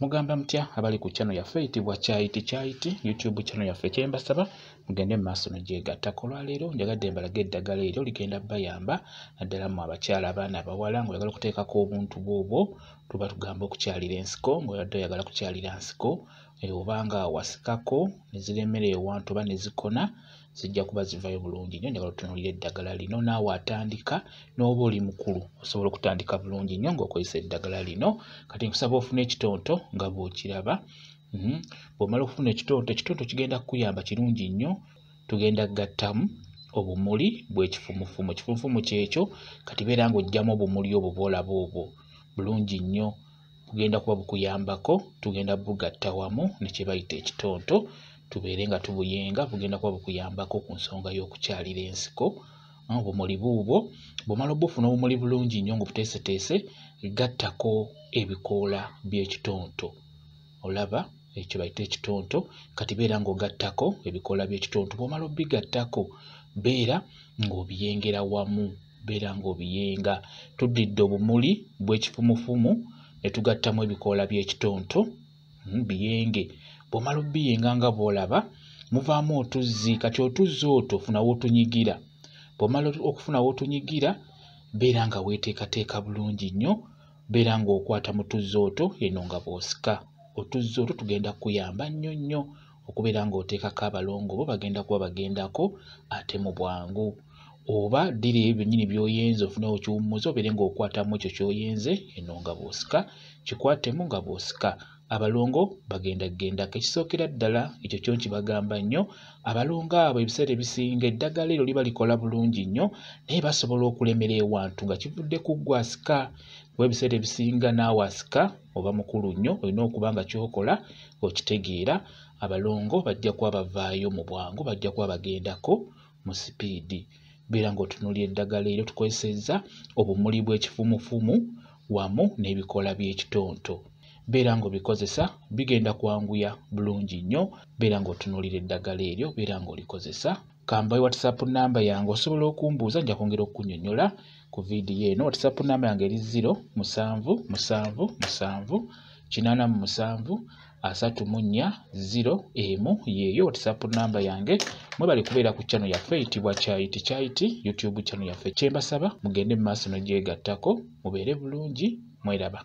Mugamba mutya abali ku channel yaffe eyitibwa Chaiti YouTube channel yaffe kyembasaba mugende maaso n'ogyegattako. Olwaleero njagadde mbalage eddagala eryo ligenda bayamba naddala mu abakyala abaana abawala ng'oyagala okuteekako obuntu bwobwo tuba tugamba okukyalira ensiko ng'oyadde oyagala kukyalira nsiko obanga wasikako ne ziremera ewantu oba ne zikona zijja kuba zivayo bulungi nnyo. Njagala otunuulira eddagala lino naawe atandika n'oba oli mukulu osobola okutandika bulungi nnyo ng'okozesa eddagala lino. Kati nkusaba ofune ekitonto nga bw'okiraba. Bw'omala okufuna ekitonto kigenda kukuyamba kirungi nnyo. Tugenda gattamu obumuli bw'ekifumufumu. Ekifumufumu kyekyo kati beera ng'oggyamu obumuli obwo bw'olaba obwo bulungi nnyo bugenda kuba bukuyambako. Tugenda bugatta wamu ne kye bayita ekitonto tubeere nga tubuyenga bugenda kuba bukuyambako ku nsonga y'okukyalira ensiko. Obumuli buubwo bw'omala obufuna obumuli bulungi nnyo ng'obuteeseteese gattako ebikoola by'ekitonto. Olaba ekyo bayita ekitonto kati beera ng'ogattako ebikoola by'ekitonto. Bw'omala obigattako beera ng'obiyengera wamu, beera ng'obiyenga. Tuddidde obumuli bw'ekifumufumu ne tugattamu ebikoola by'ekitonto biyenge. Bw'omala obiyenga nga bw'olaba muvaamu otuzzi. Kati otuzzi otwo ofuna w'otunyigira. Bw'omala okufuna w'otunyigira beera nga weeteekateeka bulungi nnyo, beera ng'okwata mu tuzzi otwo eno nga bw'osika. Otuzzi otwo tugenda kuyamba nnyo nnyo okubeera ng'oteekako abalongo bo bagenda kuba bagendako ate mu bwangu. Oba ddira ebyo byennyini by'oyenze ofunewo kiwummuzo obeere ng'okwatamu ekyo ky'oyenze eno nga bw'osika, kikwatemu nga bw'osika. Abalongo bagenda gendako. Ekisookera ddala ekyo kyo nkibagamba nnyo. Abalongo abo ebiseera ebisinga eddagala eryo liba likola bulungi nnyo naye basobola okulemera ewantu nga kivudde ku ggwe asika. Kuba ebiseera ebisinga naawe asika oba mukulu nnyo olina okuba nga ky'okola okitegeera. Abalongo bajja kuba bavaayo mu bwangu, bajja kuba bagendako mu sipiidi. Beera ng'otunuulira eddagala eryo tukozesezza obumuli bw'ekifumufumu wamu n'ebikoola by'ekitonto. Beera ng'obikozesa bigenda kwanguya bulungi nnyo. Beera ng'otunuulira eddagala eryo, beera ng'olikozesa. Kambaye WhatsApp namba yange osobola okumbuuza nja kwongera okukunnyonnyola ku viidiyo eno. WhatsApp namba yange eri 0777873401 yeeyo WhatsApp namba yange. Mwebale kubeera ku channel yaffe eyitibwa Chaiti YouTube channel yaffe. Kyembasaba mugende mu maaso n'ogyegattako mubeere bulungi. Mweraba.